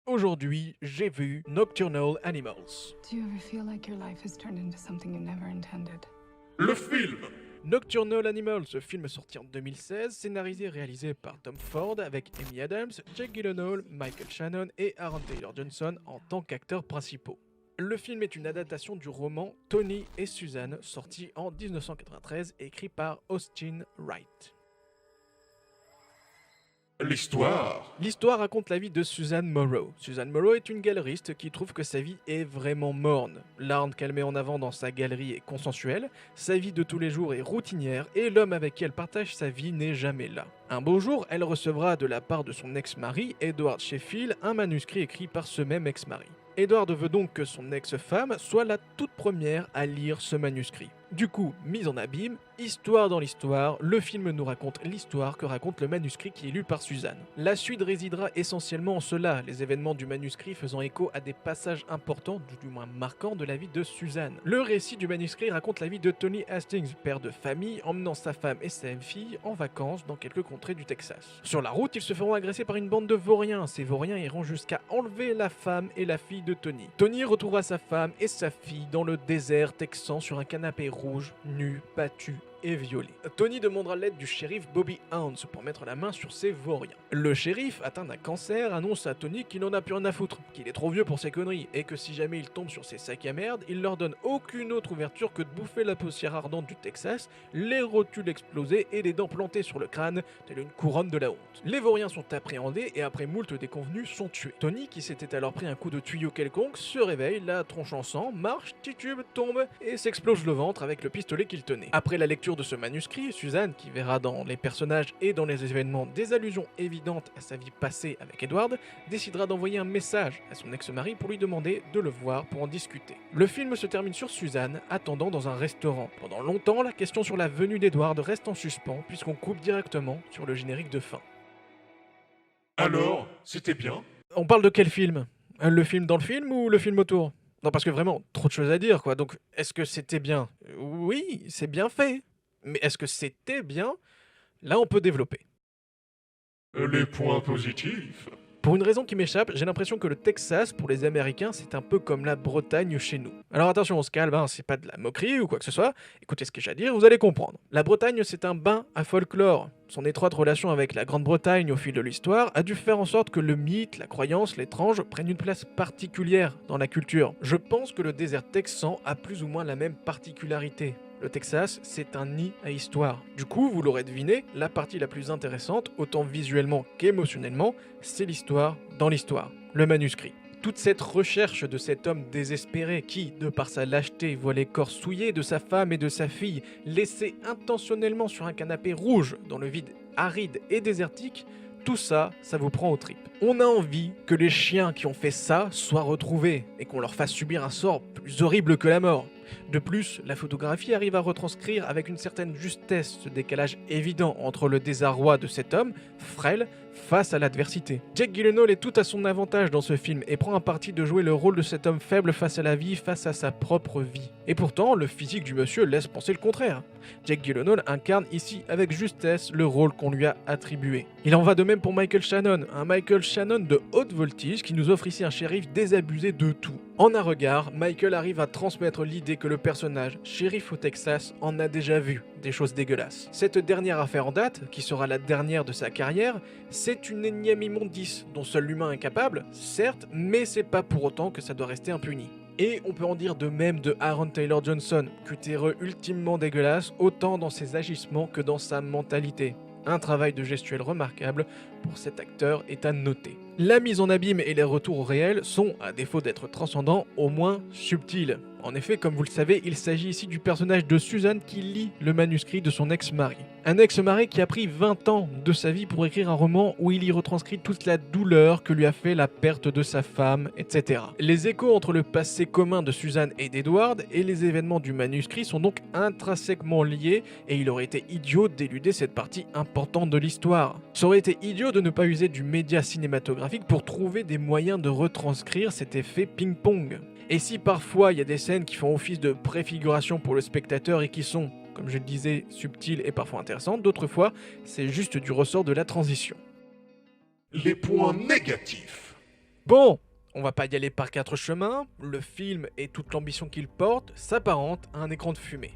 Aujourd'hui, j'ai vu Nocturnal Animals. Do you ever feel like your life has turned into something you never intended? Le film. Nocturnal Animals, ce film sorti en 2016, scénarisé et réalisé par Tom Ford avec Amy Adams, Jake Gyllenhaal, Michael Shannon et Aaron Taylor-Johnson en tant qu'acteurs principaux. Le film est une adaptation du roman Tony et Suzanne, sorti en 1993, écrit par Austin Wright. L'histoire. L'histoire raconte la vie de Suzanne Morrow. Suzanne Morrow est une galeriste qui trouve que sa vie est vraiment morne. L'art qu'elle met en avant dans sa galerie est consensuel, sa vie de tous les jours est routinière et l'homme avec qui elle partage sa vie n'est jamais là. Un beau jour, elle recevra de la part de son ex-mari, Edward Sheffield, un manuscrit écrit par ce même ex-mari. Edward veut donc que son ex-femme soit la toute première à lire ce manuscrit. Du coup, mise en abîme, histoire dans l'histoire, le film nous raconte l'histoire que raconte le manuscrit qui est lu par Suzanne. La suite résidera essentiellement en cela, les événements du manuscrit faisant écho à des passages importants, du moins marquants, de la vie de Suzanne. Le récit du manuscrit raconte la vie de Tony Hastings, père de famille, emmenant sa femme et sa fille en vacances dans quelques contrées du Texas. Sur la route, ils se feront agresser par une bande de vauriens. Ces vauriens iront jusqu'à enlever la femme et la fille de Tony. Tony retrouvera sa femme et sa fille dans le désert texan sur un canapé rouge, nu, battu et violé. Tony demandera l'aide du shérif Bobby Hounds pour mettre la main sur ses vauriens. Le shérif, atteint d'un cancer, annonce à Tony qu'il n'en a plus rien à foutre, qu'il est trop vieux pour ses conneries, et que si jamais il tombe sur ses sacs à merde, il leur donne aucune autre ouverture que de bouffer la poussière ardente du Texas, les rotules explosées et les dents plantées sur le crâne, telle une couronne de la honte. Les vauriens sont appréhendés et après moult déconvenus sont tués. Tony, qui s'était alors pris un coup de tuyau quelconque, se réveille, la tronche en sang, marche, titube, tombe et s'explose le ventre avec le pistolet qu'il tenait. Après la lecture de ce manuscrit, Suzanne, qui verra dans les personnages et dans les événements des allusions évidentes à sa vie passée avec Edward, décidera d'envoyer un message à son ex-mari pour lui demander de le voir pour en discuter. Le film se termine sur Suzanne attendant dans un restaurant. Pendant longtemps, la question sur la venue d'Edward reste en suspens puisqu'on coupe directement sur le générique de fin. Alors, c'était bien. On parle de quel film? Le film dans le film ou le film autour? Non, parce que vraiment, trop de choses à dire, quoi. Donc, est-ce que c'était bien? Oui, c'est bien fait. Mais est-ce que c'était bien? Là, on peut développer. Les points positifs. Pour une raison qui m'échappe, j'ai l'impression que le Texas, pour les Américains, c'est un peu comme la Bretagne chez nous. Alors attention, on se calme, hein, c'est pas de la moquerie ou quoi que ce soit. Écoutez ce que j'ai à dire, vous allez comprendre. La Bretagne, c'est un bain à folklore. Son étroite relation avec la Grande-Bretagne au fil de l'histoire a dû faire en sorte que le mythe, la croyance, l'étrange prennent une place particulière dans la culture. Je pense que le désert texan a plus ou moins la même particularité. Le Texas, c'est un nid à histoire. Du coup, vous l'aurez deviné, la partie la plus intéressante, autant visuellement qu'émotionnellement, c'est l'histoire dans l'histoire, le manuscrit. Toute cette recherche de cet homme désespéré qui, de par sa lâcheté, voit les corps souillés de sa femme et de sa fille, laissés intentionnellement sur un canapé rouge dans le vide aride et désertique, tout ça, ça vous prend aux tripes. On a envie que les chiens qui ont fait ça soient retrouvés et qu'on leur fasse subir un sort plus horrible que la mort. De plus, la photographie arrive à retranscrire avec une certaine justesse ce décalage évident entre le désarroi de cet homme, frêle, face à l'adversité. Jake Gyllenhaal est tout à son avantage dans ce film et prend un parti de jouer le rôle de cet homme faible face à la vie, face à sa propre vie. Et pourtant, le physique du monsieur laisse penser le contraire. Jake Gyllenhaal incarne ici avec justesse le rôle qu'on lui a attribué. Il en va de même pour Michael Shannon, un Michael Shannon de haute voltige qui nous offre ici un shérif désabusé de tout. En un regard, Michael arrive à transmettre l'idée que le personnage, shérif au Texas, en a déjà vu des choses dégueulasses. Cette dernière affaire en date, qui sera la dernière de sa carrière, c'est une énième immondice dont seul l'humain est capable, certes, mais c'est pas pour autant que ça doit rester impuni. Et on peut en dire de même de Aaron Taylor-Johnson, cutéreux ultimement dégueulasse, autant dans ses agissements que dans sa mentalité. Un travail de gestuelle remarquable pour cet acteur est à noter. La mise en abîme et les retours au réel sont, à défaut d'être transcendants, au moins subtils. En effet, comme vous le savez, il s'agit ici du personnage de Suzanne qui lit le manuscrit de son ex-mari. Un ex-mari qui a pris 20 ans de sa vie pour écrire un roman où il y retranscrit toute la douleur que lui a fait la perte de sa femme, etc. Les échos entre le passé commun de Suzanne et d'Edward et les événements du manuscrit sont donc intrinsèquement liés et il aurait été idiot d'éluder cette partie importante de l'histoire. Ça aurait été idiot de ne pas user du média cinématographique pour trouver des moyens de retranscrire cet effet ping-pong. Et si parfois il y a des scènes qui font office de préfiguration pour le spectateur et qui sont, comme je le disais, subtiles et parfois intéressantes, d'autres fois, c'est juste du ressort de la transition. Les points négatifs. Bon, on va pas y aller par quatre chemins, le film et toute l'ambition qu'il porte s'apparentent à un écran de fumée.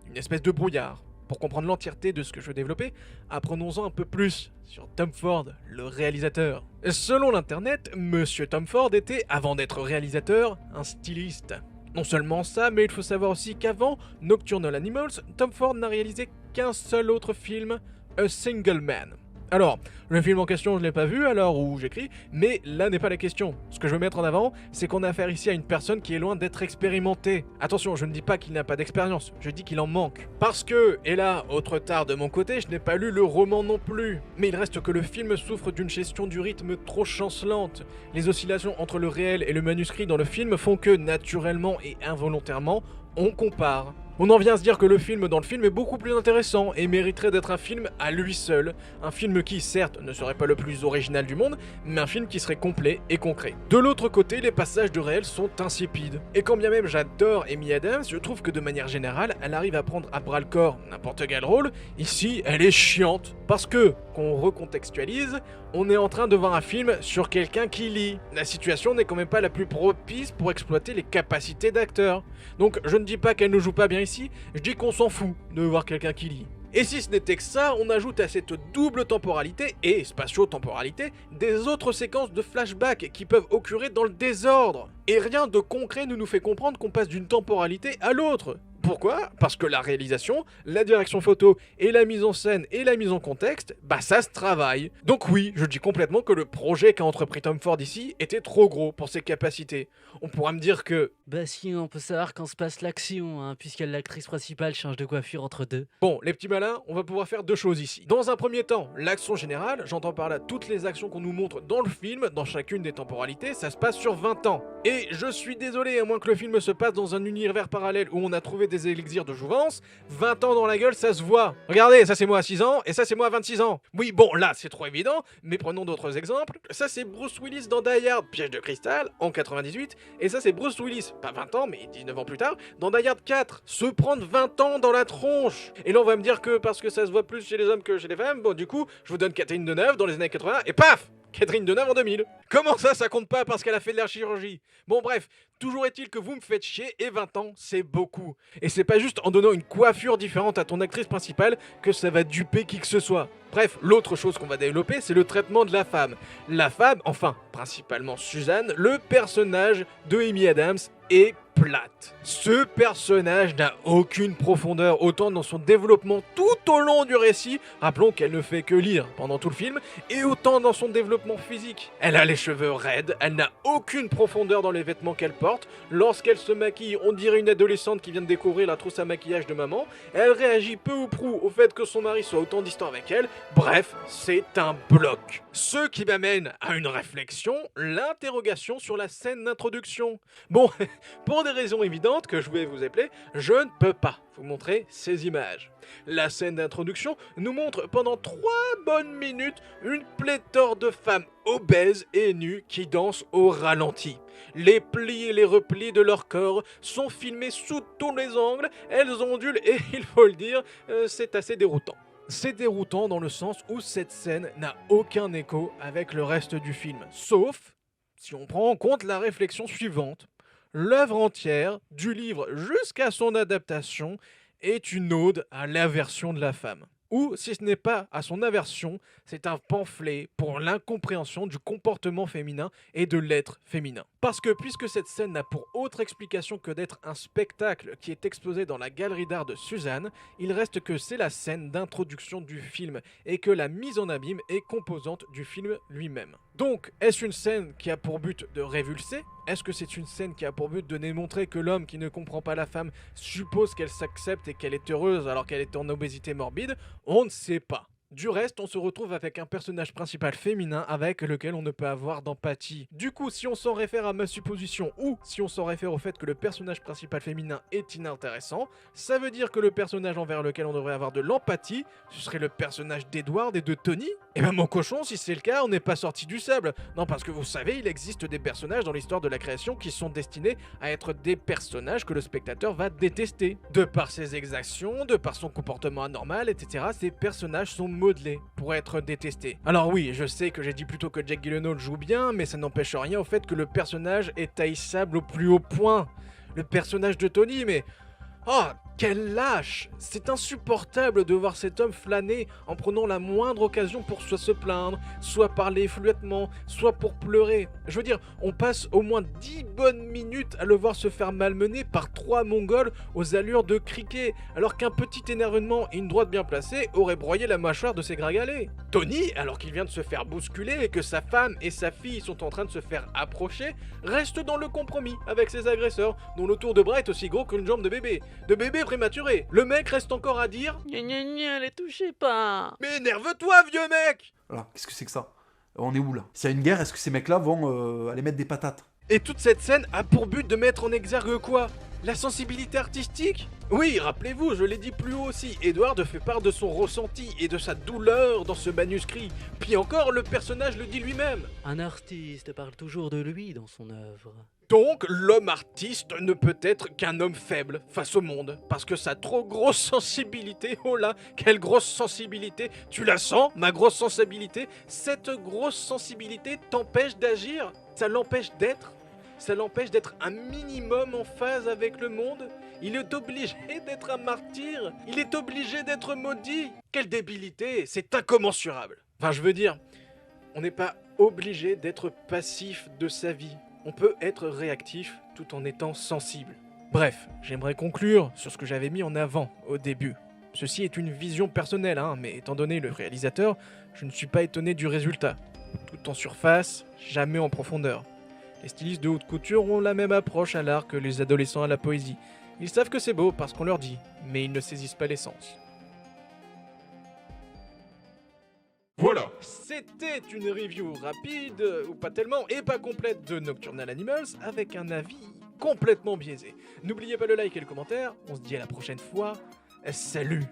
Une espèce de brouillard. Pour comprendre l'entièreté de ce que je veux développer, apprenons-en un peu plus sur Tom Ford, le réalisateur. Selon l'internet, Monsieur Tom Ford était, avant d'être réalisateur, un styliste. Non seulement ça, mais il faut savoir aussi qu'avant Nocturnal Animals, Tom Ford n'a réalisé qu'un seul autre film, A Single Man. Alors, le film en question, je l'ai pas vu à l'heure où j'écris, mais là n'est pas la question. Ce que je veux mettre en avant, c'est qu'on a affaire ici à une personne qui est loin d'être expérimentée. Attention, je ne dis pas qu'il n'a pas d'expérience, je dis qu'il en manque. Parce que, et là, autre tard de mon côté, je n'ai pas lu le roman non plus. Mais il reste que le film souffre d'une gestion du rythme trop chancelante. Les oscillations entre le réel et le manuscrit dans le film font que, naturellement et involontairement, on compare. On en vient à se dire que le film dans le film est beaucoup plus intéressant et mériterait d'être un film à lui seul. Un film qui, certes, ne serait pas le plus original du monde, mais un film qui serait complet et concret. De l'autre côté, les passages de réel sont insipides. Et quand bien même j'adore Amy Adams, je trouve que de manière générale, elle arrive à prendre à bras le corps n'importe quel rôle. Ici, elle est chiante. Parce que, qu'on recontextualise, on est en train de voir un film sur quelqu'un qui lit. La situation n'est quand même pas la plus propice pour exploiter les capacités d'acteur. Donc je ne dis pas qu'elle ne joue pas bien ici, je dis qu'on s'en fout de voir quelqu'un qui lit. Et si ce n'était que ça, on ajoute à cette double temporalité et spatio-temporalité des autres séquences de flashback qui peuvent occurrer dans le désordre. Et rien de concret ne nous fait comprendre qu'on passe d'une temporalité à l'autre. Pourquoi? Parce que la réalisation, la direction photo et la mise en scène et la mise en contexte, bah ça se travaille. Donc oui, je dis complètement que le projet qu'a entrepris Tom Ford ici était trop gros pour ses capacités. On pourra me dire que... Bah si, on peut savoir quand se passe l'action, hein, puisque l'actrice principale change de coiffure entre deux. Bon, les petits malins, on va pouvoir faire deux choses ici. Dans un premier temps, l'action générale, j'entends par là toutes les actions qu'on nous montre dans le film, dans chacune des temporalités, ça se passe sur 20 ans. Et je suis désolé, à moins que le film se passe dans un univers parallèle où on a trouvé des élixirs de jouvence, 20 ans dans la gueule, ça se voit. Regardez, ça c'est moi à 6 ans, et ça c'est moi à 26 ans. Oui, bon, là c'est trop évident, mais prenons d'autres exemples. Ça c'est Bruce Willis dans Die Hard, Piège de cristal, en 98, et ça c'est Bruce Willis, pas 20 ans, mais 19 ans plus tard, dans Die Hard 4. Se prendre 20 ans dans la tronche. Et là on va me dire que parce que ça se voit plus chez les hommes que chez les femmes, bon du coup, je vous donne Catherine Deneuve dans les années 80, et paf, Catherine Deneuve en 2000. Comment ça compte pas parce qu'elle a fait de la chirurgie? Bon bref, toujours est-il que vous me faites chier et 20 ans, c'est beaucoup. Et c'est pas juste en donnant une coiffure différente à ton actrice principale que ça va duper qui que ce soit. Bref, l'autre chose qu'on va développer, c'est le traitement de la femme. La femme, enfin, principalement Suzanne, le personnage de Amy Adams est plate. Ce personnage n'a aucune profondeur, autant dans son développement tout au long du récit, rappelons qu'elle ne fait que lire pendant tout le film, et autant dans son développement physique. Elle a les cheveux raides, elle n'a aucune profondeur dans les vêtements qu'elle porte, lorsqu'elle se maquille, on dirait une adolescente qui vient de découvrir la trousse à maquillage de maman, elle réagit peu ou prou au fait que son mari soit autant distant avec elle, bref, c'est un bloc. Ce qui m'amène à une réflexion, l'interrogation sur la scène d'introduction. Bon, pour des raisons évidentes que je vais vous appeler, je ne peux pas vous montrer ces images. La scène d'introduction nous montre pendant 3 bonnes minutes une pléthore de femmes obèses et nues qui dansent au ralenti. Les plis et les replis de leur corps sont filmés sous tous les angles, elles ondulent et il faut le dire, c'est assez déroutant. C'est déroutant dans le sens où cette scène n'a aucun écho avec le reste du film, sauf si on prend en compte la réflexion suivante. L'œuvre entière, du livre jusqu'à son adaptation, est une ode à l'aversion de la femme. Ou, si ce n'est pas à son aversion, c'est un pamphlet pour l'incompréhension du comportement féminin et de l'être féminin. Parce que puisque cette scène n'a pour autre explication que d'être un spectacle qui est exposé dans la galerie d'art de Suzanne, il reste que c'est la scène d'introduction du film et que la mise en abîme est composante du film lui-même. Donc, est-ce une scène qui a pour but de révulser? Est-ce que c'est une scène qui a pour but de démontrer que l'homme qui ne comprend pas la femme suppose qu'elle s'accepte et qu'elle est heureuse alors qu'elle est en obésité morbide? On ne sait pas. Du reste, on se retrouve avec un personnage principal féminin avec lequel on ne peut avoir d'empathie. Du coup, si on s'en réfère à ma supposition ou si on s'en réfère au fait que le personnage principal féminin est inintéressant, ça veut dire que le personnage envers lequel on devrait avoir de l'empathie, ce serait le personnage d'Edward et de Tony? Eh ben mon cochon, si c'est le cas, on n'est pas sorti du sable. Non, parce que vous savez, il existe des personnages dans l'histoire de la création qui sont destinés à être des personnages que le spectateur va détester. De par ses exactions, de par son comportement anormal, etc., ces personnages sont modelé pour être détesté. Alors oui, je sais que j'ai dit plutôt que Jake Gyllenhaal joue bien, mais ça n'empêche rien au fait que le personnage est haïssable au plus haut point. Le personnage de Tony, mais... Oh, quel lâche! C'est insupportable de voir cet homme flâner en prenant la moindre occasion pour soit se plaindre, soit parler fluettement, soit pour pleurer. Je veux dire, on passe au moins 10 bonnes minutes à le voir se faire malmener par 3 Mongols aux allures de criquet, alors qu'un petit énervement et une droite bien placée auraient broyé la mâchoire de ses gringalets. Tony, alors qu'il vient de se faire bousculer et que sa femme et sa fille sont en train de se faire approcher, reste dans le compromis avec ses agresseurs, dont le tour de bras est aussi gros qu'une jambe de bébé. De bébé prématuré. Le mec reste encore à dire Gna gna gna, les touchez pas. mais énerve-toi, vieux mec! Voilà, qu'est-ce que c'est que ça? On est où là? S'il y a une guerre, est-ce que ces mecs-là vont aller mettre des patates? Et toute cette scène a pour but de mettre en exergue quoi? La sensibilité artistique? Oui, rappelez-vous, je l'ai dit plus haut aussi, Edward fait part de son ressenti et de sa douleur dans ce manuscrit. Puis encore, le personnage le dit lui-même. Un artiste parle toujours de lui dans son œuvre. Donc, l'homme artiste ne peut être qu'un homme faible face au monde, parce que sa trop grosse sensibilité, oh là, quelle grosse sensibilité, tu la sens, ma grosse sensibilité? Cette grosse sensibilité t'empêche d'agir? Ça l'empêche d'être? Ça l'empêche d'être un minimum en phase avec le monde? Il est obligé d'être un martyr? Il est obligé d'être maudit? Quelle débilité, c'est incommensurable. Enfin, je veux dire, on n'est pas obligé d'être passif de sa vie. On peut être réactif tout en étant sensible. Bref, j'aimerais conclure sur ce que j'avais mis en avant au début. Ceci est une vision personnelle, mais étant donné le réalisateur, je ne suis pas étonné du résultat. Tout en surface, jamais en profondeur. Les stylistes de haute couture ont la même approche à l'art que les adolescents à la poésie. Ils savent que c'est beau parce qu'on leur dit, mais ils ne saisissent pas l'essence. Voilà. C'était une review rapide, ou pas tellement, et pas complète de Nocturnal Animals, avec un avis complètement biaisé. N'oubliez pas le like et le commentaire, on se dit à la prochaine fois, salut!